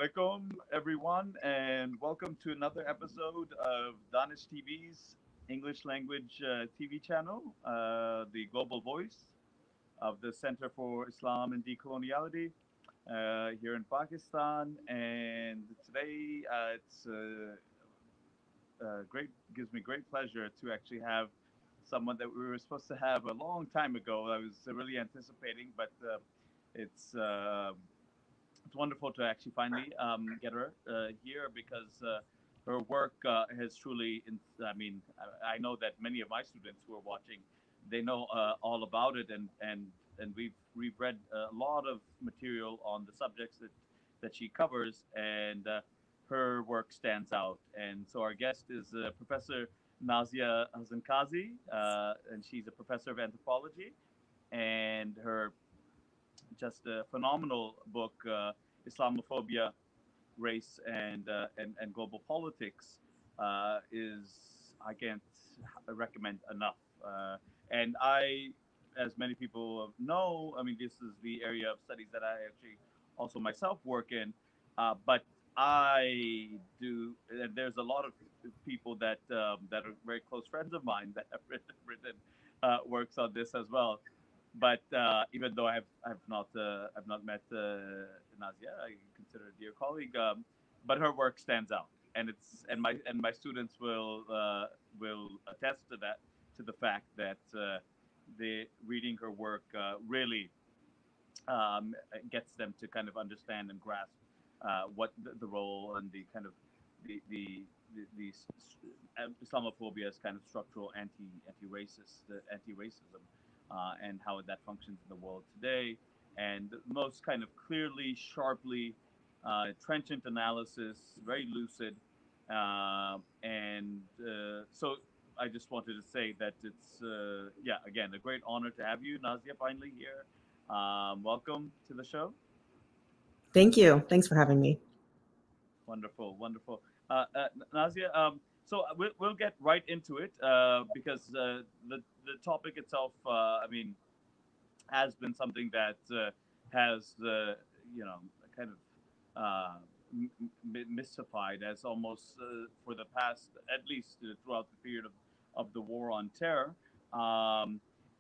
alaikum, everyone, and welcome to another episode of Danish TV's English language TV channel, the global voice of the Center for Islam and Decoloniality here in Pakistan. And today it's gives me great pleasure to actually have someone that we were supposed to have a long time ago. I was really anticipating, but it's wonderful to actually finally get her here because her work has truly, I know that many of my students who are watching, they know all about it, and we've read a lot of material on the subjects that she covers, and her work stands out. And so our guest is Professor Nazia Kazi, and she's a professor of anthropology, and her just a phenomenal book, Islamophobia, Race and Global Politics, I can't recommend enough. And I, as many people know, this is the area of studies that I actually also myself work in. But I do, and there's a lot of people that are very close friends of mine that have written works on this as well. But even though I've not met Nazia, I consider her a dear colleague. But her work stands out, and my students will attest to that, to the fact that reading her work really gets them to kind of understand and grasp what the role and the kind of the Islamophobia is kind of structural anti-racism. And how that functions in the world today, and most kind of clearly, sharply, trenchant analysis, very lucid, so I just wanted to say that it's again, a great honor to have you, Nazia, finally here. Welcome to the show. Thank you. Thanks for having me. Wonderful. Nazia, so we'll get right into it because the topic itself, has been something that has kind of mystified as almost for the past, at least throughout the period of the war on terror,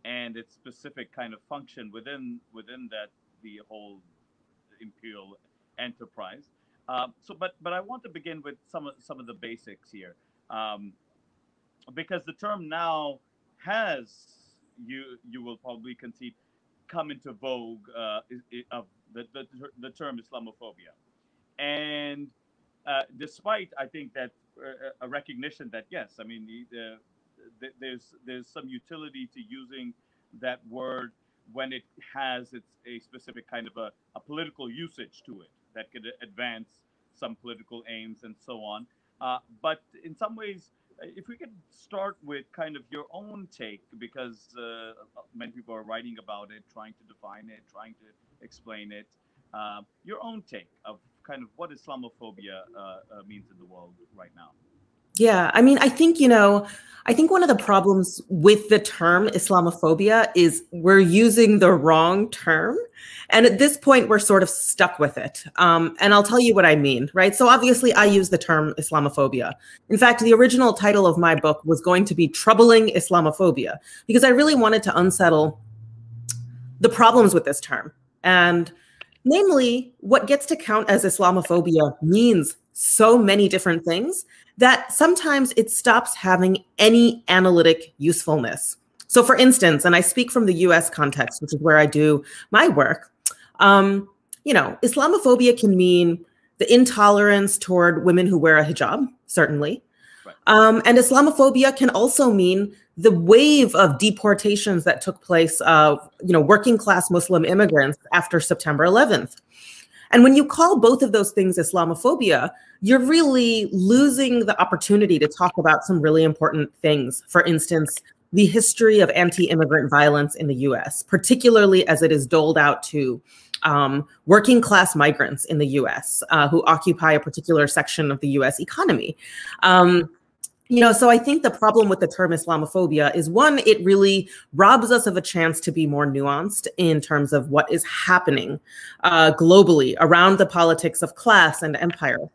and its specific kind of function within that, the whole imperial enterprise. But I want to begin with some of the basics here, because the term now has, you will probably concede, come into vogue of the term Islamophobia, and despite, I think, that a recognition that yes, there's some utility to using that word when it has a specific kind of a political usage to it that could advance some political aims and so on. But in some ways, if we could start with kind of your own take, because many people are writing about it, trying to define it, trying to explain it, your own take of kind of what Islamophobia means in the world right now. Yeah, I think one of the problems with the term Islamophobia is we're using the wrong term. And at this point, we're sort of stuck with it. And I'll tell you what I mean, right? So obviously, I use the term Islamophobia. In fact, the original title of my book was going to be Troubling Islamophobia, because I really wanted to unsettle the problems with this term. And namely, what gets to count as Islamophobia means so many different things that sometimes it stops having any analytic usefulness. So for instance, and I speak from the US context, which is where I do my work, Islamophobia can mean the intolerance toward women who wear a hijab, certainly. Right. And Islamophobia can also mean the wave of deportations that took place of, working class Muslim immigrants after September 11th. And when you call both of those things Islamophobia, you're really losing the opportunity to talk about some really important things. For instance, the history of anti-immigrant violence in the US, particularly as it is doled out to working class migrants in the US who occupy a particular section of the US economy. So I think the problem with the term Islamophobia is, one, it really robs us of a chance to be more nuanced in terms of what is happening globally around the politics of class and empire.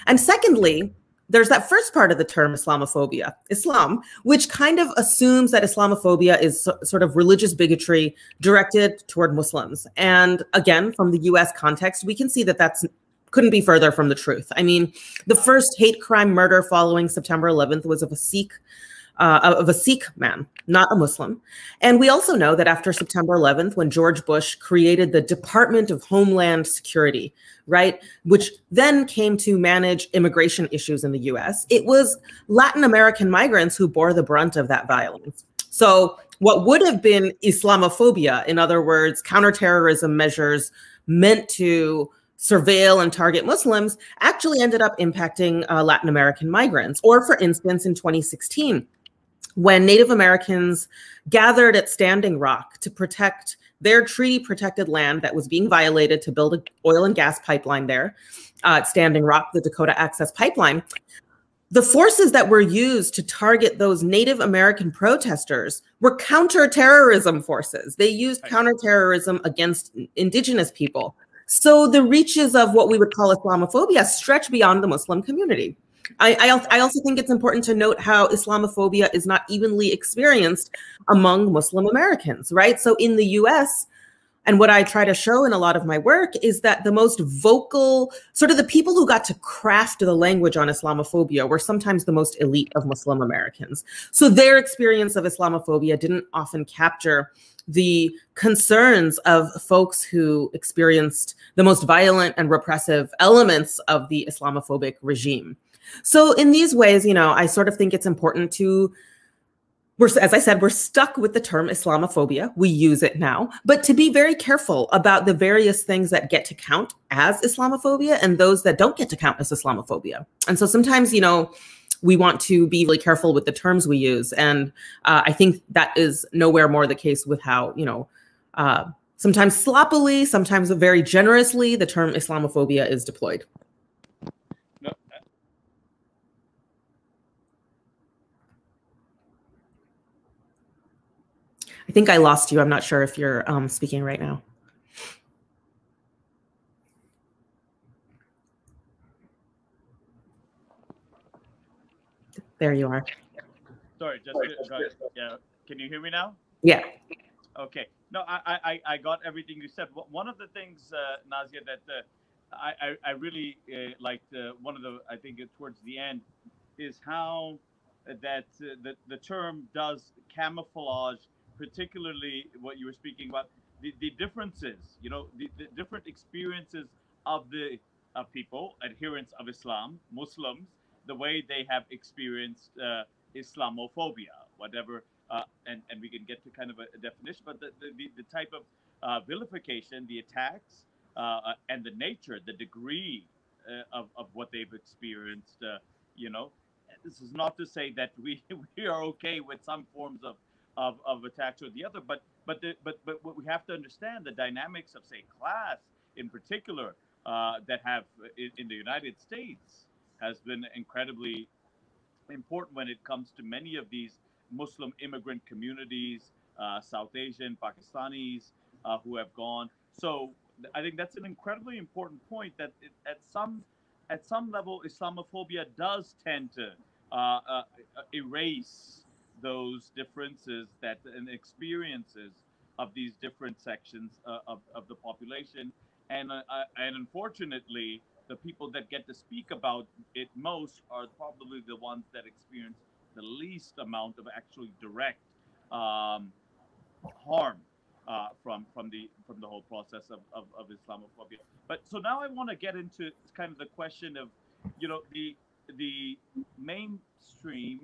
And secondly, there's that first part of the term Islamophobia, Islam, which kind of assumes that Islamophobia is sort of religious bigotry directed toward Muslims. And again, from the US context, we can see that that's couldn't be further from the truth. I mean, the first hate crime murder following September 11th was of a Sikh man, not a Muslim. And we also know that after September 11th, when George Bush created the Department of Homeland Security, right, which then came to manage immigration issues in the US, it was Latin American migrants who bore the brunt of that violence. So what would have been Islamophobia, in other words, counterterrorism measures meant to surveil and target Muslims, actually ended up impacting Latin American migrants. Or for instance, in 2016, when Native Americans gathered at Standing Rock to protect their treaty-protected land that was being violated to build an oil and gas pipeline there at Standing Rock, the Dakota Access Pipeline, the forces that were used to target those Native American protesters were counterterrorism forces. They used counterterrorism against indigenous people. So the reaches of what we would call Islamophobia stretch beyond the Muslim community. I also think it's important to note how Islamophobia is not evenly experienced among Muslim Americans, right? So in the US, and what I try to show in a lot of my work is that the most vocal, sort of the people who got to craft the language on Islamophobia were sometimes the most elite of Muslim Americans. So their experience of Islamophobia didn't often capture the concerns of folks who experienced the most violent and repressive elements of the Islamophobic regime. So in these ways, I sort of think it's important to, as I said, we're stuck with the term Islamophobia. We use it now, but to be very careful about the various things that get to count as Islamophobia and those that don't get to count as Islamophobia. And so sometimes, we want to be really careful with the terms we use. And I think that is nowhere more the case with how, sometimes sloppily, sometimes very generously, the term Islamophobia is deployed. No. I think I lost you. I'm not sure if you're speaking right now. There you are. Sorry, yeah. Can you hear me now? Yeah. Okay. No, I got everything you said. One of the things, Nazia, that I really liked, I think towards the end, is how that the term does camouflage, particularly what you were speaking about, the differences, the different experiences of the people, adherents of Islam, Muslims, the way they have experienced Islamophobia, whatever, and we can get to kind of a definition, but the type of vilification, the attacks, and the nature, the degree of what they've experienced, this is not to say that we are okay with some forms of attacks or the other, but what we have to understand, the dynamics of, say, class in particular, that have in the United States has been incredibly important when it comes to many of these Muslim immigrant communities, South Asian, Pakistanis who have gone. So I think that's an incredibly important point, that at some level, Islamophobia does tend to erase those differences and experiences of these different sections of the population. And unfortunately, the people that get to speak about it most are probably the ones that experience the least amount of actually direct harm from the whole process of Islamophobia. But so now I want to get into kind of the question of, the mainstream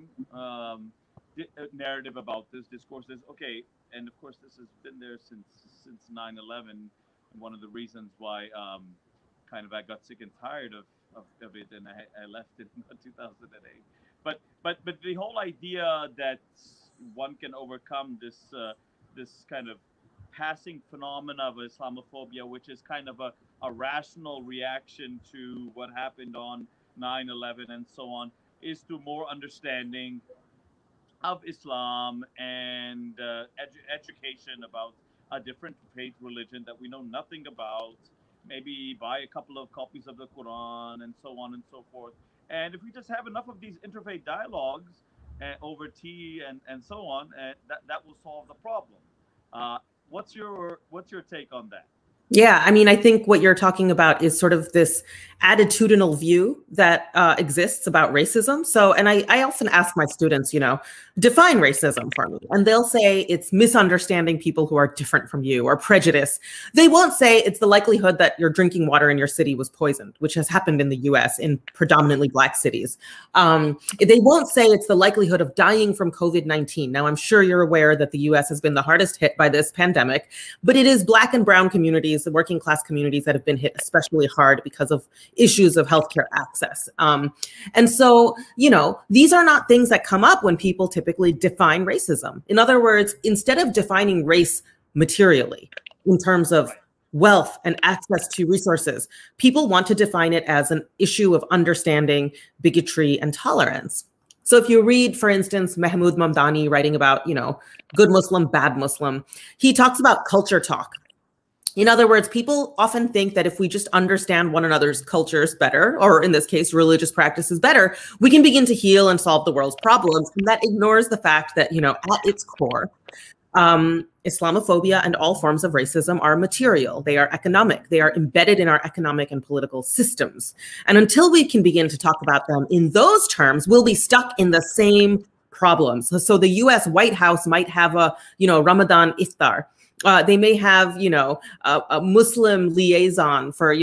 narrative about this discourse is okay, and of course this has been there since 9/11. And one of the reasons why kind of I got sick and tired of it, and I left it in 2008. But the whole idea that one can overcome this kind of passing phenomena of Islamophobia, which is kind of a rational reaction to what happened on 9/11 and so on. is to more understanding of Islam and education about a different faith religion that we know nothing about. Maybe buy a couple of copies of the Quran and so on and so forth. And if we just have enough of these interfaith dialogues over tea and so on, that will solve the problem. Uh, what's your take on that? Yeah, I mean, I think what you're talking about is sort of this attitudinal view that exists about racism. So, and I often ask my students, define racism for me. And they'll say it's misunderstanding people who are different from you or prejudice. They won't say it's the likelihood that your drinking water in your city was poisoned, which has happened in the US in predominantly Black cities. They won't say it's the likelihood of dying from COVID-19. Now, I'm sure you're aware that the US has been the hardest hit by this pandemic, but it is Black and brown communities, the working class communities that have been hit especially hard because of issues of healthcare access. And so, these are not things that come up when people typically define racism. In other words, instead of defining race materially in terms of wealth and access to resources, people want to define it as an issue of understanding bigotry and tolerance. So if you read, for instance, Mahmoud Mamdani writing about, good Muslim, bad Muslim, he talks about culture talk. In other words, people often think that if we just understand one another's cultures better, or in this case, religious practices better, we can begin to heal and solve the world's problems. And that ignores the fact that, at its core, Islamophobia and all forms of racism are material. They are economic. They are embedded in our economic and political systems. And until we can begin to talk about them in those terms, we'll be stuck in the same problems. So the US White House might have a, Ramadan iftar. They may have, a Muslim liaison for,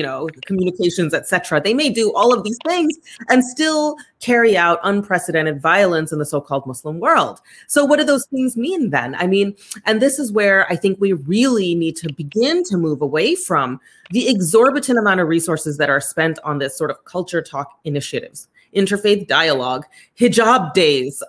communications, etc. They may do all of these things and still carry out unprecedented violence in the so-called Muslim world. So what do those things mean then? I mean, and this is where I think we really need to begin to move away from the exorbitant amount of resources that are spent on this sort of culture talk initiatives. Interfaith dialogue, hijab days,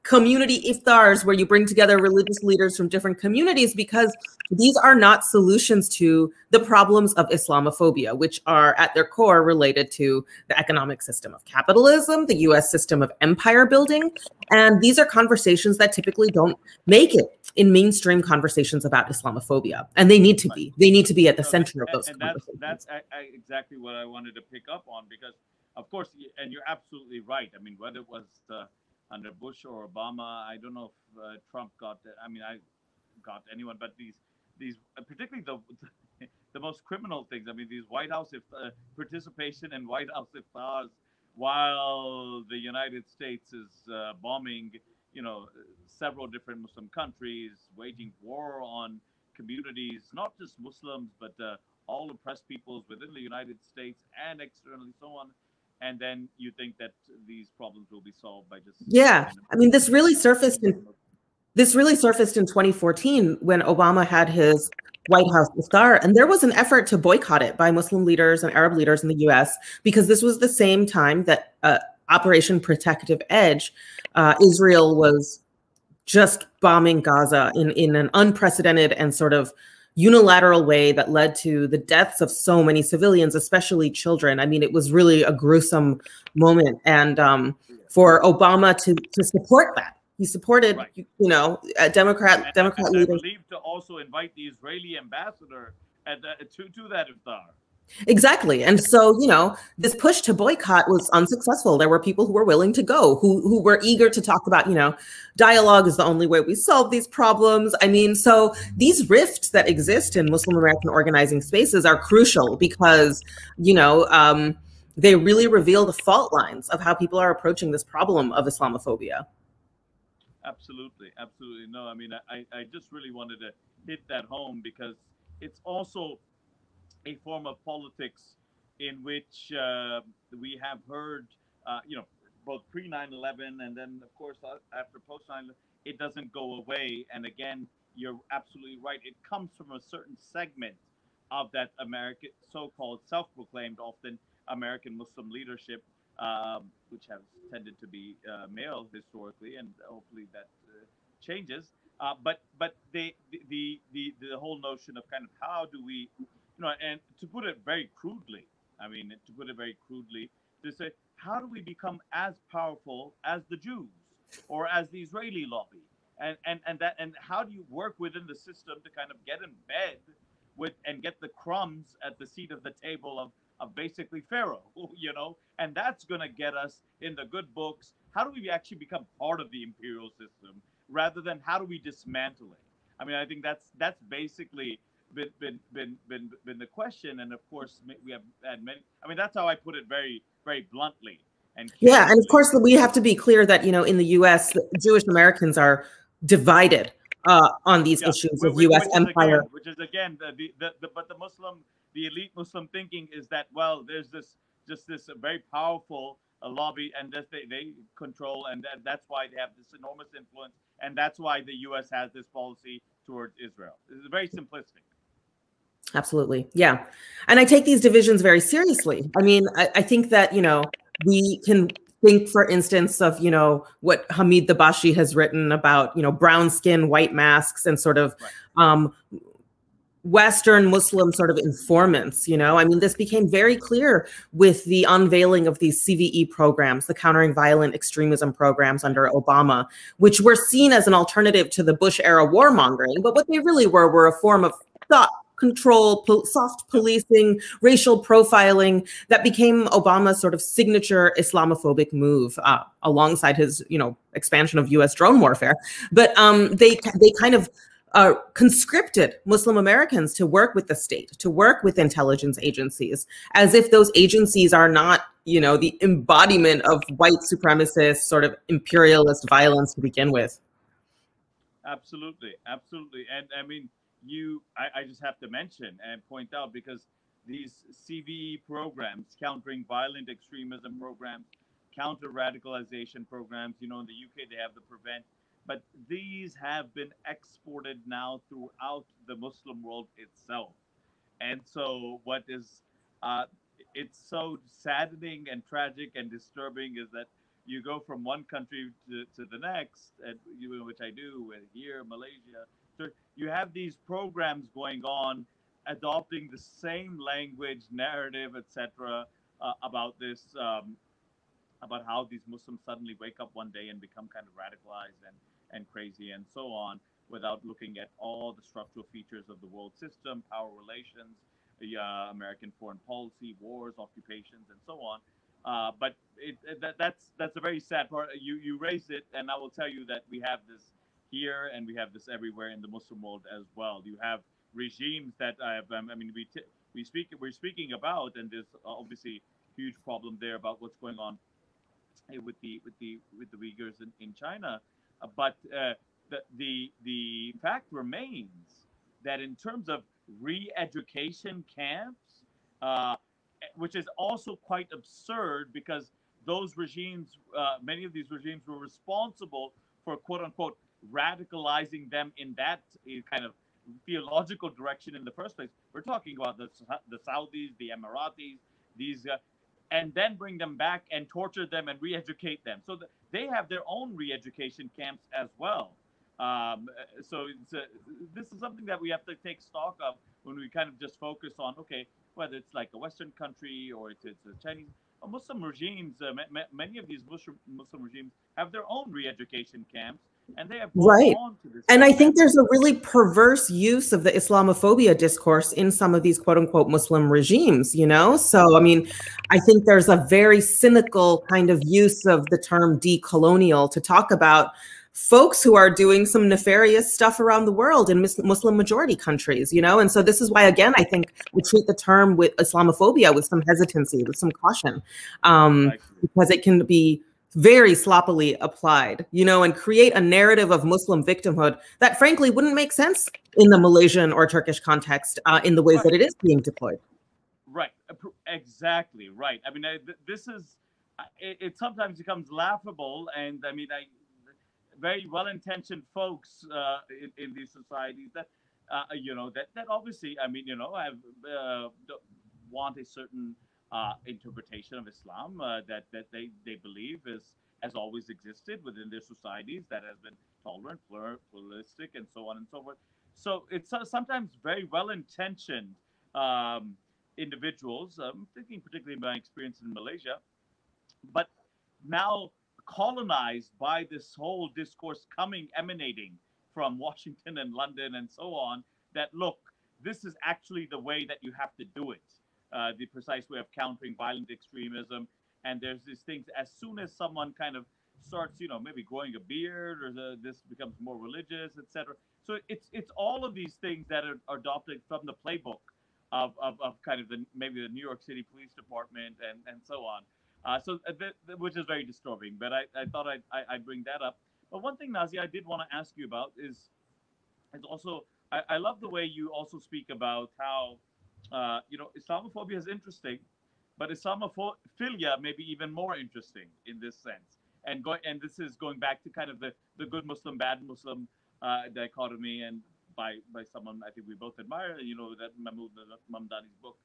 community iftars where you bring together religious leaders from different communities, because these are not solutions to the problems of Islamophobia, which are at their core related to the economic system of capitalism, the US system of empire building. And these are conversations that typically don't make it in mainstream conversations about Islamophobia. And they need to be. They need to be at the center of those conversations. That's exactly what I wanted to pick up on, because of course, and you're absolutely right. I mean, whether it was under Bush or Obama, I don't know if Trump got. I got anyone, but these particularly the most criminal things. I mean, these White House participation in White House iftars while the United States is bombing, several different Muslim countries, waging war on communities, not just Muslims, but all oppressed peoples within the United States and externally, so on. And then you think that these problems will be solved by just I mean, this really surfaced in 2014 when Obama had his White House iftar, and there was an effort to boycott it by Muslim leaders and Arab leaders in the US, because this was the same time that Operation Protective Edge, Israel was just bombing Gaza in an unprecedented and sort of unilateral way that led to the deaths of so many civilians, especially children. I mean, it was really a gruesome moment. And for Obama to support that, he supported, a Democrat leader. I believe to also invite the Israeli ambassador to that iftar. Exactly. And so, this push to boycott was unsuccessful. There were people who were willing to go, who were eager to talk about, dialogue is the only way we solve these problems. I mean, so these rifts that exist in Muslim American organizing spaces are crucial because, they really reveal the fault lines of how people are approaching this problem of Islamophobia. Absolutely. Absolutely. No, I mean, I just really wanted to hit that home because it's also a form of politics in which we have heard, both pre 9/11 and then, of course, after post 9/11, it doesn't go away. And again, you're absolutely right. It comes from a certain segment of that American, so-called self-proclaimed, often American Muslim leadership, which has tended to be male historically, and hopefully that changes. But the whole notion of kind of how do we, and to put it very crudely, to say, how do we become as powerful as the Jews or as the Israeli lobby? And how do you work within the system to kind of get in bed with and get the crumbs at the seat of the table of basically Pharaoh, you know? And that's going to get us in the good books. How do we actually become part of the imperial system rather than how do we dismantle it? I mean, I think that's basically been the question. And of course, we have had many. I mean, that's how I put it very bluntly and Yeah, and of candidly. course we have to be clear that in the U.S. Jewish Americans are divided on these Yeah, issues of U.S. empire. which is again but the Muslim, the elite Muslim thinking is that, well, there's this very powerful lobby, and that they control, and that's why they have this enormous influence, and that's why the U.S. has this policy towards Israel. It's very simplistic. Absolutely. Yeah. And I take these divisions very seriously. I mean, I think that, we can think, for instance, of, what Hamid Dabashi has written about, brown skin, white masks, and sort of Western Muslim sort of informants. I mean, this became very clear with the unveiling of these CVE programs, the Countering Violent Extremism programs under Obama, which were seen as an alternative to the Bush era warmongering. But what they really were a form of thought control, soft policing, racial profiling that became Obama's sort of signature Islamophobic move, alongside his, expansion of U.S. drone warfare. But they kind of conscripted Muslim Americans to work with the state, to work with intelligence agencies, as if those agencies are not, the embodiment of white supremacist sort of imperialist violence to begin with. Absolutely, absolutely. And I mean, I just have to mention and point out, because these CVE programs, countering violent extremism programs, counter radicalization programs, in the UK they have the Prevent, but these have been exported now throughout the Muslim world itself. And so, what is uh, it's so saddening and tragic and disturbing is that you go from one country to the next, and which I do with here, Malaysia. So you have these programs going on, adopting the same language, narrative, etc., about this, about how these Muslims suddenly wake up one day and become kind of radicalized and crazy and so on, without looking at all the structural features of the world system, power relations, the American foreign policy, wars, occupations, and so on. But that's a very sad part. You raised it, and I will tell you that we have this here, and we have this everywhere in the Muslim world as well. You have regimes that have, I mean, we're speaking about, and there's obviously huge problem there about what's going on with the Uyghurs in China. But the fact remains that in terms of re-education camps, uh, which is also quite absurd, because those regimes, many of these regimes, were responsible for quote unquote radicalizing them in that kind of theological direction in the first place. We're talking about the Saudis, the Emiratis, these and then bring them back and torture them and re-educate them. So they have their own re-education camps as well. So this is something that we have to take stock of when we kind of just focus on, okay, whether it's like a Western country or it's a Chinese or Muslim regimes. Many of these Muslim regimes have their own re-education camps, and they have bought Right. on to this. And I think there's a really perverse use of the Islamophobia discourse in some of these quote unquote Muslim regimes, So, I mean, I think there's a very cynical kind of use of the term decolonial to talk about folks who are doing some nefarious stuff around the world in Muslim majority countries, And so this is why, again, I think we treat the term with Islamophobia with some hesitancy, with some caution, because it can be very sloppily applied, and create a narrative of Muslim victimhood that frankly wouldn't make sense in the Malaysian or Turkish context in the ways that it is being deployed. Right. Exactly. Right. I mean, this is, it sometimes becomes laughable. And I mean, very well-intentioned folks in these societies that, that obviously, I mean, have want a certain interpretation of Islam that they believe has always existed within their societies, that has been tolerant, pluralistic, and so on and so forth. So it's sometimes very well-intentioned individuals. Thinking particularly about my experience in Malaysia, but now colonized by this whole discourse emanating from Washington and London and so on, that look, this is actually the way that you have to do it, the precise way of countering violent extremism. And there's these things, as soon as someone kind of starts, maybe growing a beard, or this becomes more religious, etc. So it's all of these things that are adopted from the playbook of kind of maybe the New York City Police Department and so on. Which is very disturbing. But I thought I'd bring that up. But one thing, Nazia, I did want to ask you about is also, I love the way you also speak about how Islamophobia is interesting, but Islamophilia may be even more interesting in this sense. And this is going back to kind of the good Muslim, bad Muslim dichotomy, and by someone I think we both admire, that Mahmoud Mamdani's book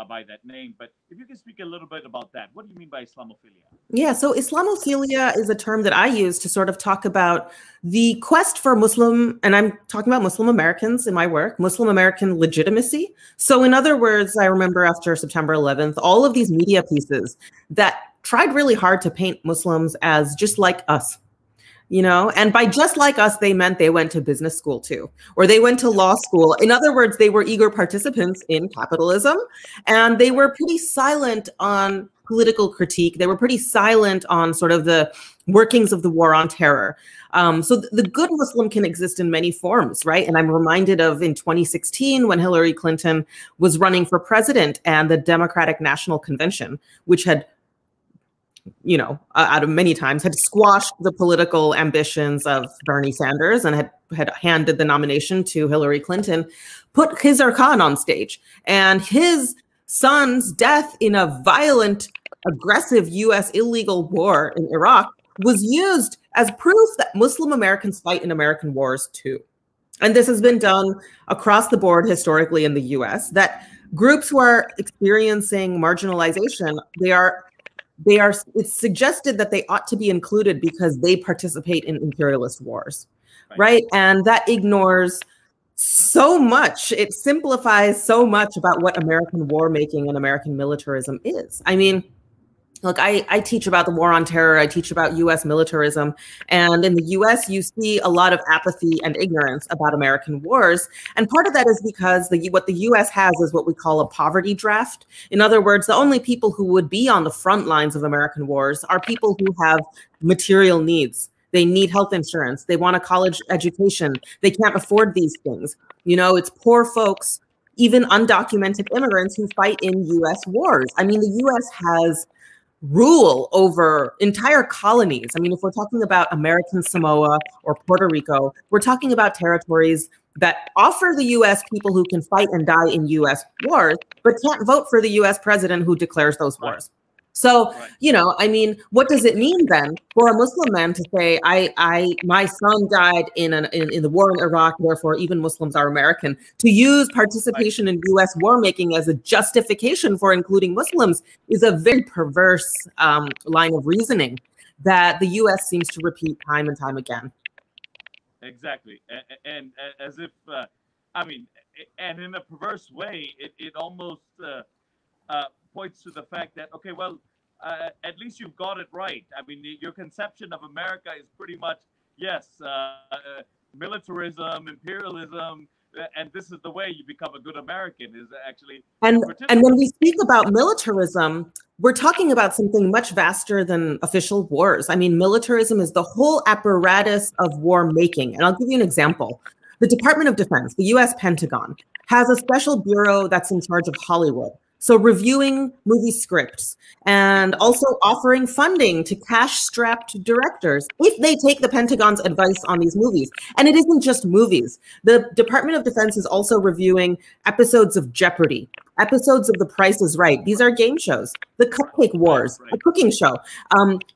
by that name. But if you can speak a little bit about that, what do you mean by Islamophilia? Yeah, so Islamophilia is a term that I use to sort of talk about the quest for Muslim, and I'm talking about Muslim Americans in my work, Muslim American legitimacy. So in other words, I remember after September 11th, all of these media pieces that tried really hard to paint Muslims as just like us. And by just like us, they meant they went to business school too, or they went to law school. In other words, they were eager participants in capitalism, and they were pretty silent on political critique. They were pretty silent on sort of the workings of the war on terror. So the good Muslim can exist in many forms, right? And I'm reminded of in 2016 when Hillary Clinton was running for president, and the Democratic National Convention, which had out of many times, had squashed the political ambitions of Bernie Sanders and had handed the nomination to Hillary Clinton, put Khizr Khan on stage. And his son's death in a violent, aggressive U.S. illegal war in Iraq was used as proof that Muslim Americans fight in American wars too. And this has been done across the board historically in the U.S., that groups who are experiencing marginalization, it's suggested that they ought to be included because they participate in imperialist wars, right? And that ignores so much. It simplifies so much about what American war making and American militarism is. I mean, look, I teach about the war on terror. I teach about U.S. militarism. And in the U.S., you see a lot of apathy and ignorance about American wars. And part of that is because what the U.S. has is what we call a poverty draft. In other words, the only people who would be on the front lines of American wars are people who have material needs. They need health insurance. They want a college education. They can't afford these things. It's poor folks, even undocumented immigrants, who fight in U.S. wars. I mean, the U.S. has rule over entire colonies. I mean, if we're talking about American Samoa or Puerto Rico, we're talking about territories that offer the U.S. people who can fight and die in U.S. wars, but can't vote for the U.S. president who declares those wars. So, I mean, what does it mean then for a Muslim man to say, my son died in the war in Iraq, therefore even Muslims are American? To use participation in U.S. war making as a justification for including Muslims is a very perverse line of reasoning that the U.S. seems to repeat time and time again. Exactly, and as if, and in a perverse way, it almost points to the fact that, okay, well, at least you've got it right. I mean, your conception of America is pretty much, yes, militarism, imperialism, and this is the way you become a good American, is actually. And when we speak about militarism, we're talking about something much vaster than official wars. I mean, militarism is the whole apparatus of war making. And I'll give you an example. The Department of Defense, the US Pentagon, has a special bureau that's in charge of Hollywood. So reviewing movie scripts and also offering funding to cash-strapped directors if they take the Pentagon's advice on these movies. And it isn't just movies. The Department of Defense is also reviewing episodes of Jeopardy, episodes of The Price is Right. These are game shows. The Cupcake Wars, a cooking show.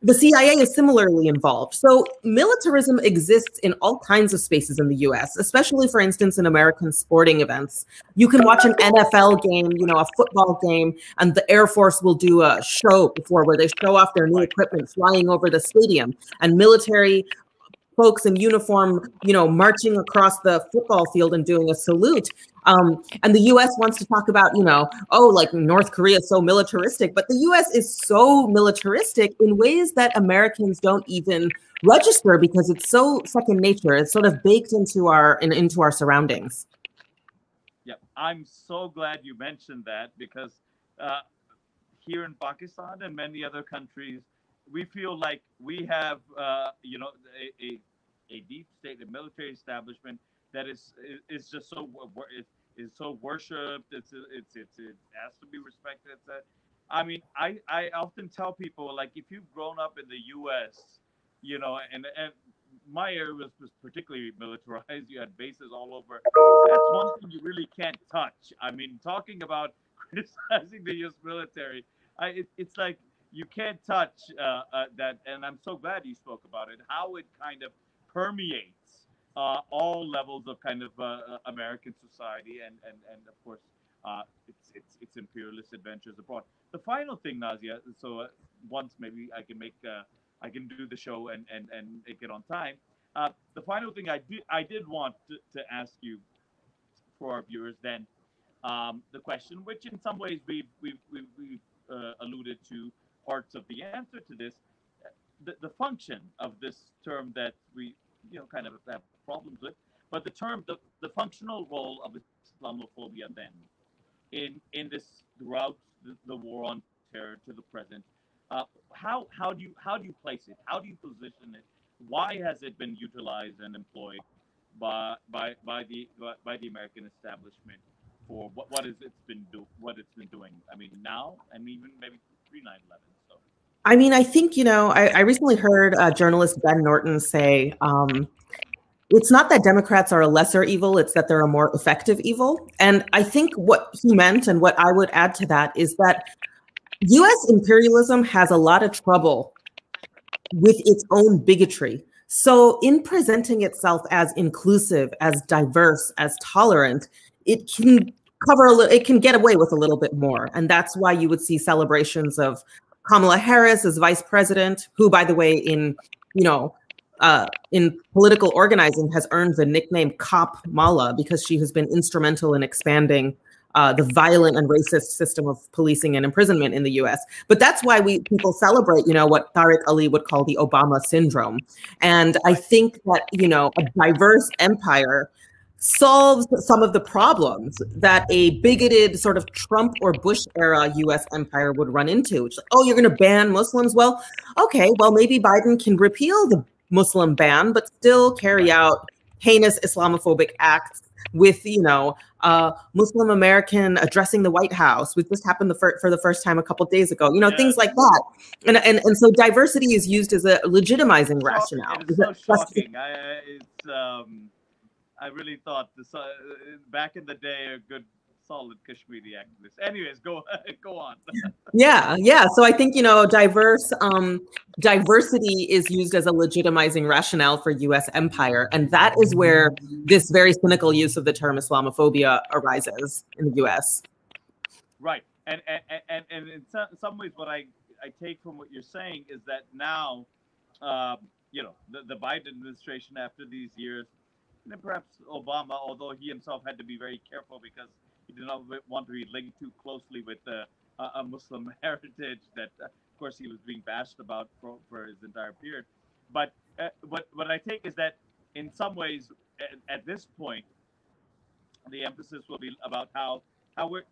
The CIA is similarly involved. So militarism exists in all kinds of spaces in the US, especially, for instance, in American sporting events. You can watch an NFL game, a football game, and the Air Force will do a show where they show off their new equipment flying over the stadium, and military folks in uniform, marching across the football field and doing a salute. And the US wants to talk about, oh, like North Korea is so militaristic, but the US is so militaristic in ways that Americans don't even register because it's so second nature. It's sort of baked into our surroundings. Yeah, I'm so glad you mentioned that, because here in Pakistan and many other countries, we feel like we have, a deep state, a military establishment that is just so is so worshipped. It has to be respected. I mean, I often tell people, like, if you've grown up in the U.S., and my area was particularly militarized. You had bases all over. That's one thing you really can't touch. I mean, talking about criticizing the U.S. military, it's like you can't touch that. And I'm so glad you spoke about it. How it kind of permeates all levels of kind of American society, and of course, its imperialist adventures abroad. The final thing, Nazia. So once maybe I can do the show and make it on time. The final thing I did want to ask you, for our viewers, then, the question, which in some ways we've alluded to parts of the answer to this, the function of this term that we kind of have problems with, but the functional role of Islamophobia then in this, throughout the war on terror to the present. How do you place it? How do you position it? Why has it been utilized and employed by the American establishment for what it's been doing? I mean, now, and even maybe pre 9/11. So. I mean, I think, I recently heard journalist Ben Norton say, it's not that Democrats are a lesser evil, it's that they're a more effective evil. And I think what he meant, and what I would add to that, is that US imperialism has a lot of trouble with its own bigotry. So in presenting itself as inclusive, as diverse, as tolerant, it can it can get away with a little bit more. And that's why you would see celebrations of Kamala Harris as vice president, who, by the way, in political organizing has earned the nickname Cop Mala, because she has been instrumental in expanding the violent and racist system of policing and imprisonment in the US. But that's why people celebrate, what Tariq Ali would call the Obama syndrome. And I think that, a diverse empire solves some of the problems that a bigoted sort of Trump or Bush era US empire would run into. It's like, oh, you're going to ban Muslims? Well, okay, well, maybe Biden can repeal the Muslim ban, but still carry out heinous Islamophobic acts with, Muslim American addressing the White House, which just happened for the first time a couple of days ago, things like that. And so diversity is used as a legitimizing rationale. It's so shocking. I really thought this back in the day, a good solid Kashmiri activist. Anyways, go on. Yeah. So I think, diversity is used as a legitimizing rationale for US empire. And that is where this very cynical use of the term Islamophobia arises in the US. Right. And in some ways, what I take from what you're saying is that now, the Biden administration, after these years, and perhaps Obama, although he himself had to be very careful because he did not want to be linked too closely with a Muslim heritage that, of course, he was being bashed about for his entire period. But what I take is that in some ways, at this point, the emphasis will be about how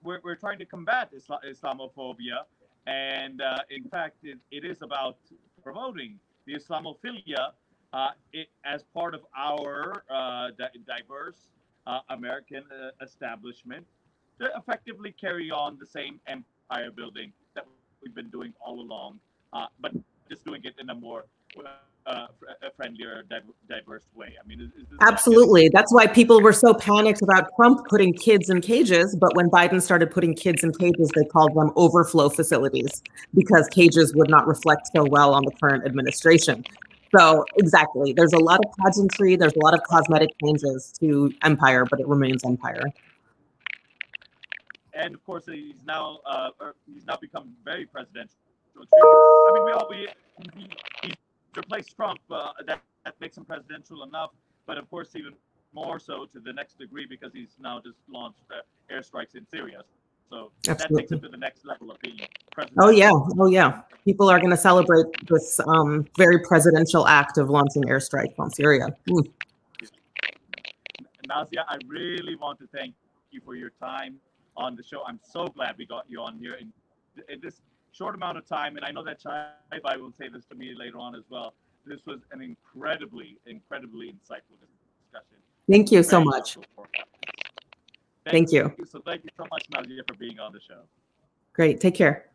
we're trying to combat Islamophobia, and in fact, it is about promoting the Islamophilia as part of our diverse American establishment to effectively carry on the same empire building that we've been doing all along, but just doing it in a more friendlier, diverse way. I mean, is absolutely. That's why people were so panicked about Trump putting kids in cages. But when Biden started putting kids in cages, they called them overflow facilities because cages would not reflect so well on the current administration. So exactly, there's a lot of pageantry, there's a lot of cosmetic changes to empire, but it remains empire. And of course, he's now become very presidential. I mean, he's replace Trump, that makes him presidential enough. But of course, even more so to the next degree because he's now just launched airstrikes in Syria. So that takes it to the next level of being president. Oh yeah, oh yeah. People are going to celebrate this very presidential act of launching airstrikes on Syria. Nazia, I really want to thank you for your time on the show. I'm so glad we got you on here in this short amount of time. And I know that Chai will say this to me later on as well. This was an incredibly, incredibly insightful discussion. Thank you so much. Thank you. So thank you so much, Nazia, for being on the show. Great. Take care.